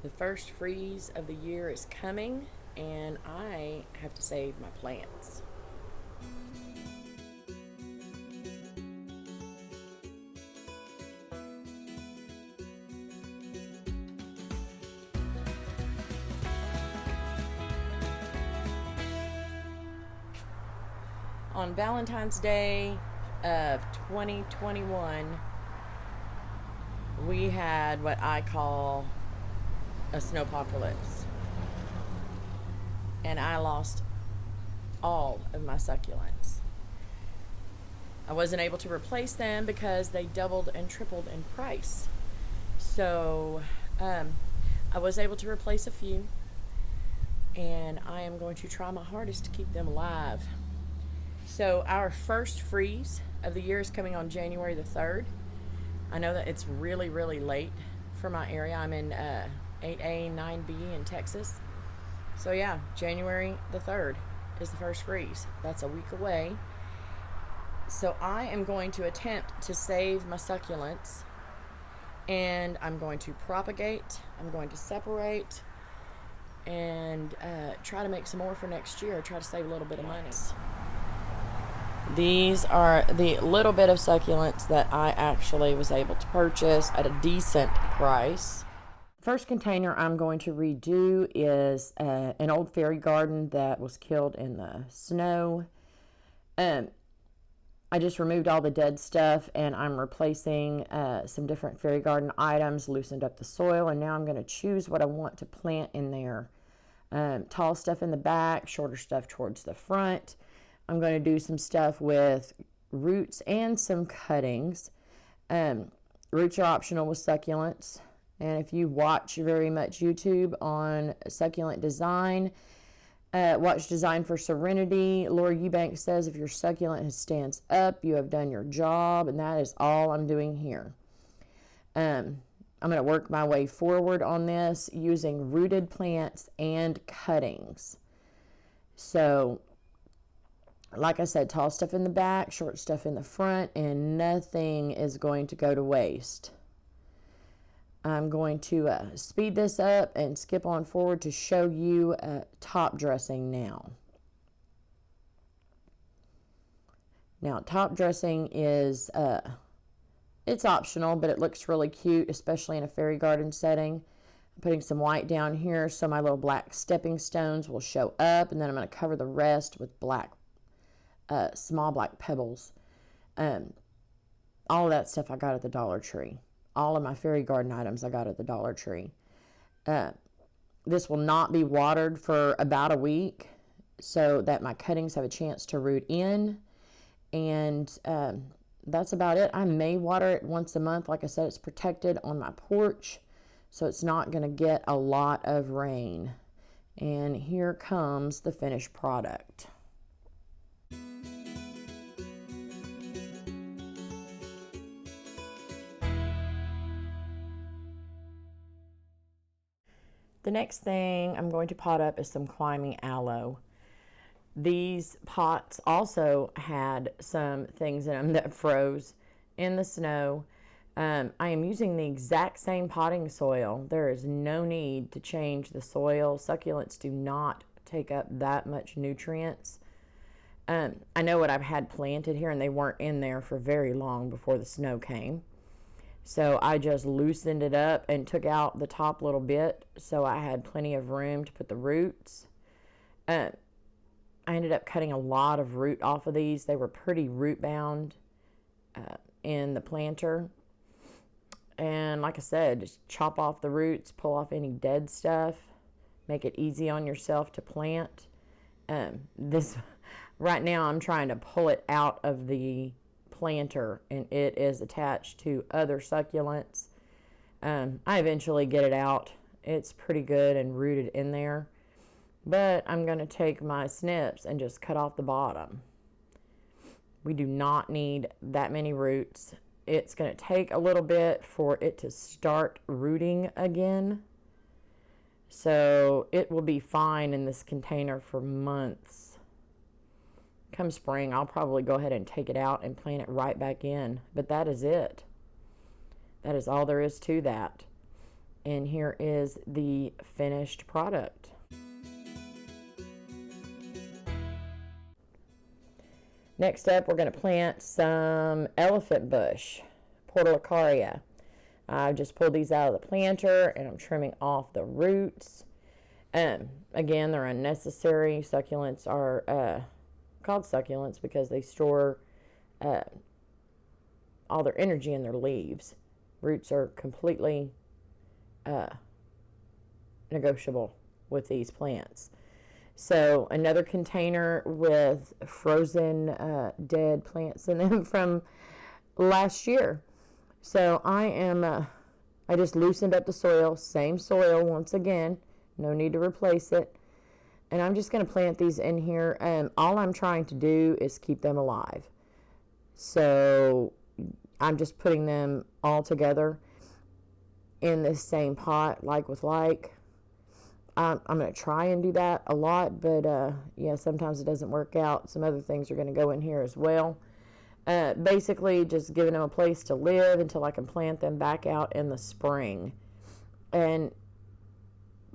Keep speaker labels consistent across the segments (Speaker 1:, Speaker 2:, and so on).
Speaker 1: The first freeze of the year is coming, and I have to save my plants. On Valentine's Day of 2021, we had what I call a snowpocalypse. And I lost all of my succulents. I wasn't able to replace them because they doubled and tripled in price. So I was able to replace a few, and I am going to try my hardest to keep them alive. So our first freeze of the year is coming on January the 3rd. I know that it's really, really late for my area. I'm in 8A, 9B in Texas. So yeah, January the 3rd is the first freeze. That's a week away. So I am going to attempt to save my succulents, and I'm going to propagate, I'm going to separate, and try to make some more for next year. Try to save a little bit of money. These are the little bit of succulents that I actually was able to purchase at a decent price. First container I'm going to redo is an old fairy garden that was killed in the snow. I just removed all the dead stuff, and I'm replacing some different fairy garden items, loosened up the soil, and now I'm going to choose what I want to plant in there. Tall stuff in the back, shorter stuff towards the front. I'm going to do some stuff with roots and some cuttings. Roots are optional with succulents. And if you watch very much YouTube on succulent design, watch Design for Serenity. Laura Eubanks says if your succulent stands up, you have done your job. And that is all I'm doing here. I'm going to work my way forward on this using rooted plants and cuttings. So, like I said, tall stuff in the back, short stuff in the front, and nothing is going to go to waste. I'm going to speed this up and skip on forward to show you top dressing now. Now, top dressing is, it's optional, but it looks really cute, especially in a fairy garden setting. I'm putting some white down here so my little black stepping stones will show up, and then I'm going to cover the rest with black small black pebbles. All of that stuff I got at the Dollar Tree. All of my fairy garden items I got at the Dollar Tree. This will not be watered for about a week so that my cuttings have a chance to root in. And that's about it. I may water it once a month. Like I said, it's protected on my porch, so it's not going to get a lot of rain. And here comes the finished product. The next thing I'm going to pot up is some climbing aloe. These pots also had some things in them that froze in the snow. I am using the exact same potting soil. There is no need to change the soil. Succulents do not take up that much nutrients. I know what I've had planted here, and they weren't in there for very long before the snow came. So I just loosened it up and took out the top little bit so I had plenty of room to put the roots. I ended up cutting a lot of root off of these. They were pretty root bound in the planter. And like I said, just chop off the roots, pull off any dead stuff, make it easy on yourself to plant. Right now I'm trying to pull it out of the planter, and it is attached to other succulents. I eventually get it out. It's pretty good and rooted in there, but I'm going to take my snips and just cut off the bottom. We do not need that many roots. It's going to take a little bit for it to start rooting again, so it will be fine in this container for months. Come spring, I'll probably go ahead and take it out and plant it right back in. But that is it. That is all there is to that. And here is the finished product. Next up, we're going to plant some elephant bush, Portalocaria. I just pulled these out of the planter and I'm trimming off the roots. Again, they're unnecessary. Succulents are called succulents because they store all their energy in their leaves. Roots are completely negotiable with these plants. So another container with frozen dead plants in them from last year. So I just loosened up the soil, same soil once again, no need to replace it. And I'm just going to plant these in here, and all I'm trying to do is keep them alive. So I'm just putting them all together in this same pot, like with like. I'm going to try and do that a lot, but yeah, sometimes it doesn't work out. Some other things are going to go in here as well. Basically, just giving them a place to live until I can plant them back out in the spring. And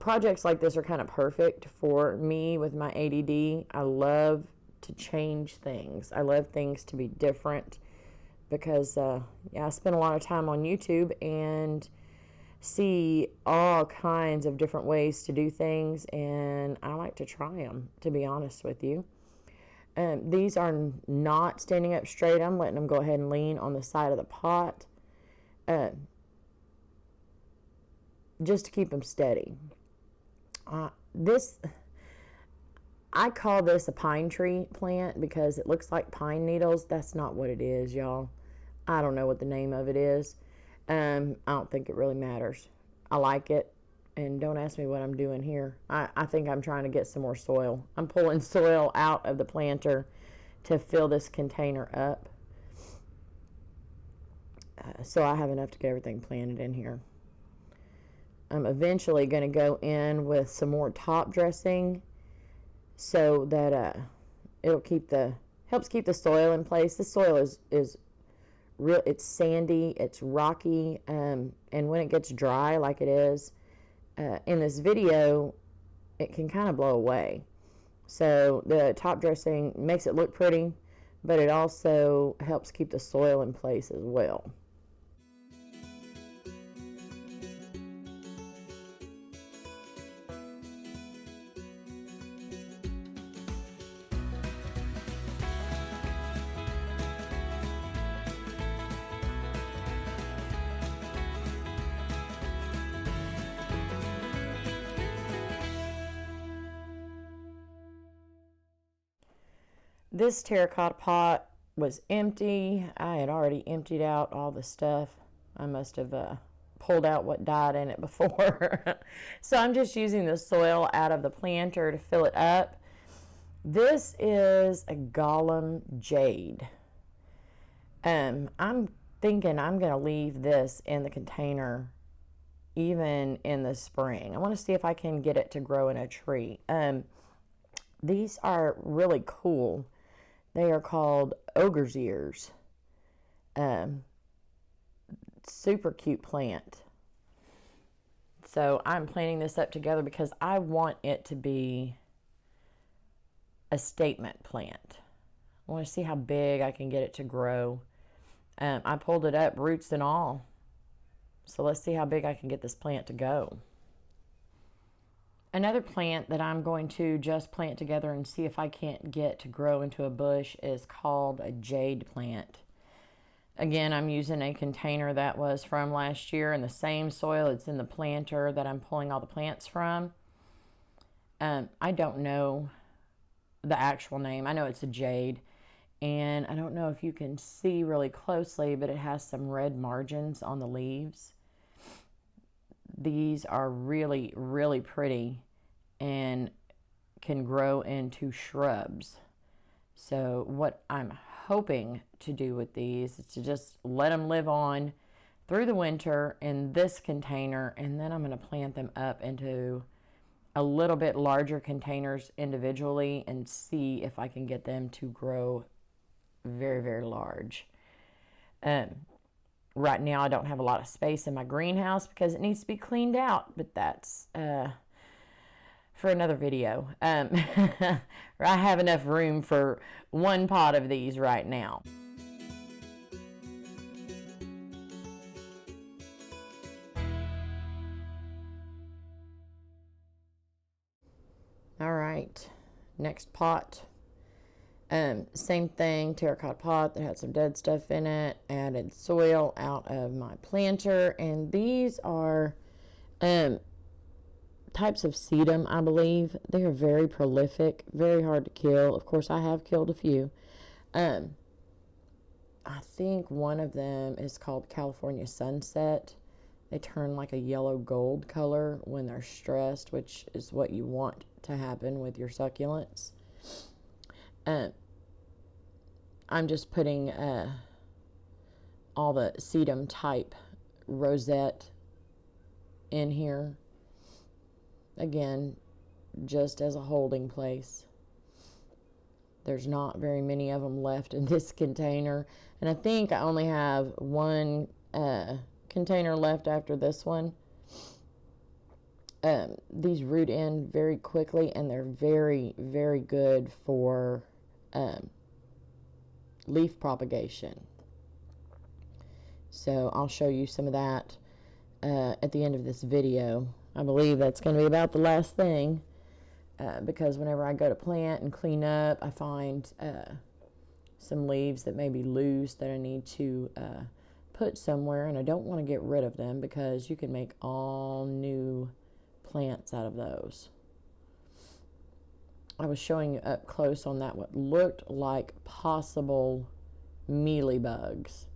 Speaker 1: projects like this are kind of perfect for me with my ADD. I love to change things. I love things to be different because, yeah, I spend a lot of time on YouTube and see all kinds of different ways to do things, and I like to try them, to be honest with you. These are not standing up straight. I'm letting them go ahead and lean on the side of the pot just to keep them steady. I call this a pine tree plant because it looks like pine needles. That's not what it is, y'all. I don't know what the name of it is. I don't think it really matters. I like it, and don't ask me what I'm doing here. I think I'm trying to get some more soil. I'm pulling soil out of the planter to fill this container up, so I have enough to get everything planted in here. I'm eventually going to go in with some more top dressing so that it'll helps keep the soil in place. The soil is real, it's sandy, it's rocky, and when it gets dry like it is in this video, it can kind of blow away. So the top dressing makes it look pretty, but it also helps keep the soil in place as well. This terracotta pot was empty. I had already emptied out all the stuff. I must have pulled out what died in it before. So I'm just using the soil out of the planter to fill it up. This is a Golem Jade. I'm thinking I'm going to leave this in the container even in the spring. I want to see if I can get it to grow in a tree. These are really cool. They are called ogre's ears. Super cute plant. So I'm planting this up together because I want it to be a statement plant. I want to see how big I can get it to grow. I pulled it up, roots and all. So let's see how big I can get this plant to go. Another plant that I'm going to just plant together and see if I can't get to grow into a bush is called a Jade Plant. Again, I'm using a container that was from last year in the same soil. It's in the planter that I'm pulling all the plants from. I don't know the actual name. I know it's a jade. And I don't know if you can see really closely, but it has some red margins on the leaves. These are really, really pretty and can grow into shrubs. So what I'm hoping to do with these is to just let them live on through the winter in this container, and then I'm going to plant them up into a little bit larger containers individually and see if I can get them to grow very, very large. Right now I don't have a lot of space in my greenhouse because it needs to be cleaned out, but that's for another video. I have enough room for one pot of these right now. All right, next pot. Same thing, terracotta pot that had some dead stuff in it, added soil out of my planter, and these are types of sedum, I believe. They are very prolific, very hard to kill. Of course, I have killed a few. I think one of them is called California Sunset. They turn like a yellow gold color when they're stressed, which is what you want to happen with your succulents. I'm just putting all the sedum type rosette in here. Again, just as a holding place. There's not very many of them left in this container. And I think I only have one container left after this one. These root in very quickly, and they're very, very good for leaf propagation. So I'll show you some of that at the end of this video. I believe that's going to be about the last thing because whenever I go to plant and clean up, I find some leaves that may be loose that I need to put somewhere, and I don't want to get rid of them because you can make all new plants out of those. I was showing you up close on that what looked like possible mealybugs.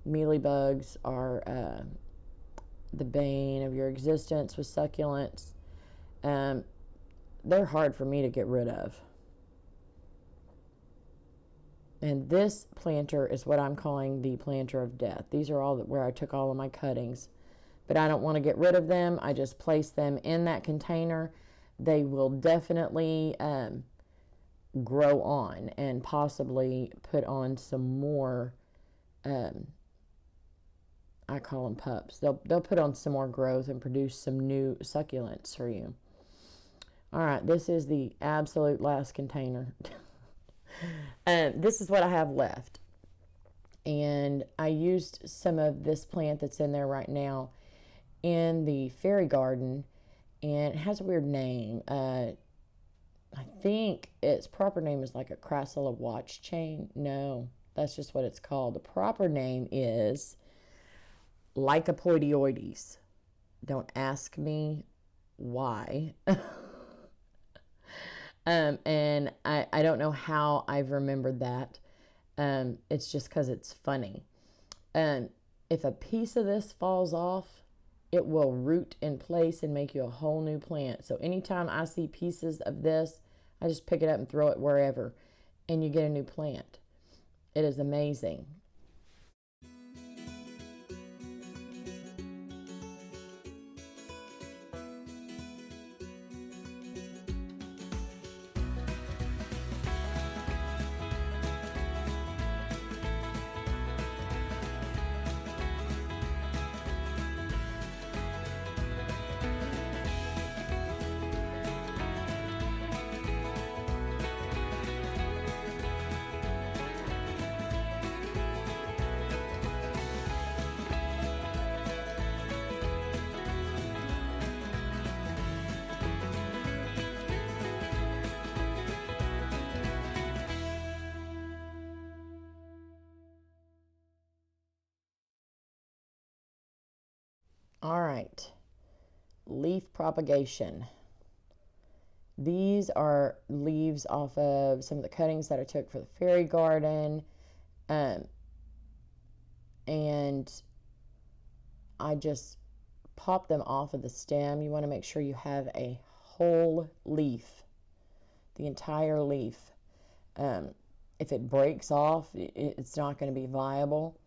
Speaker 1: Mealybugs are the bane of your existence with succulents. They're hard for me to get rid of. And this planter is what I'm calling the planter of death. These are all where I took all of my cuttings. But I don't want to get rid of them. I just place them in that container. They will definitely grow on and possibly put on some more, I call them pups. They'll put on some more growth and produce some new succulents for you. All right, this is the absolute last container. This is what I have left. And I used some of this plant that's in there right now in the fairy garden, and it has a weird name. I think its proper name is like a crassula watch chain. No, that's just what it's called. The proper name is Lycopodioides. Don't ask me why. And I don't know how I've remembered that. It's just because it's funny. If a piece of this falls off, it will root in place and make you a whole new plant. So anytime I see pieces of this, I just pick it up and throw it wherever, and you get a new plant. It is amazing. All right, leaf propagation. These are leaves off of some of the cuttings that I took for the fairy garden. And I just pop them off of the stem. You want to make sure you have a whole leaf, the entire leaf. If it breaks off, it's not going to be viable.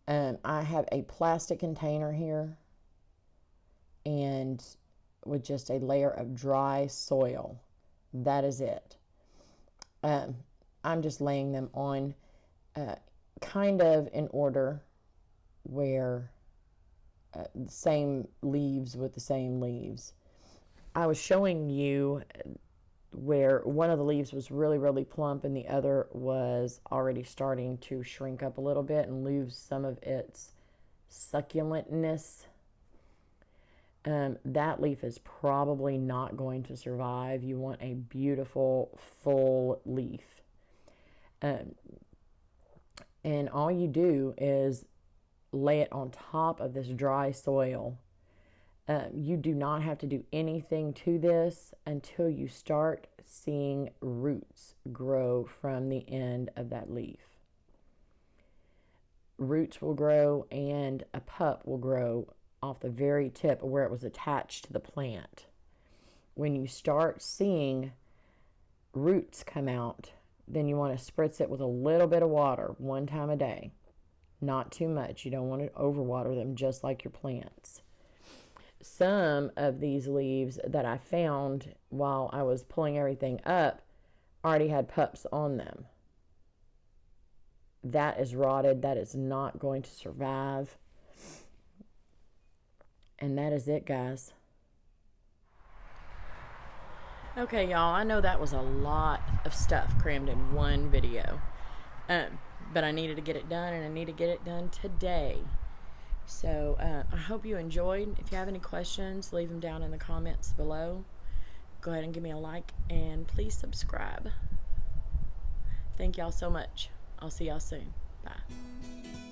Speaker 1: I have a plastic container here, and with just a layer of dry soil. That is it. I'm just laying them on kind of in order where the same leaves with the same leaves. I was showing you where one of the leaves was really, really plump and the other was already starting to shrink up a little bit and lose some of its succulentness. That leaf is probably not going to survive. You want a beautiful, full leaf. And all you do is lay it on top of this dry soil. You do not have to do anything to this until you start seeing roots grow from the end of that leaf. Roots will grow and a pup will grow off the very tip of where it was attached to the plant. When you start seeing roots come out, then you want to spritz it with a little bit of water 1 time a day. Not too much. You don't want to overwater them, just like your plants. Some of these leaves that I found while I was pulling everything up already had pups on them. That is rotted. That is not going to survive. And that is it, guys. Okay, y'all, I know that was a lot of stuff crammed in one video. But I needed to get it done, and I need to get it done today. So I hope you enjoyed. If you have any questions, leave them down in the comments below. Go ahead and give me a like, and please subscribe. Thank y'all so much. I'll see y'all soon. Bye.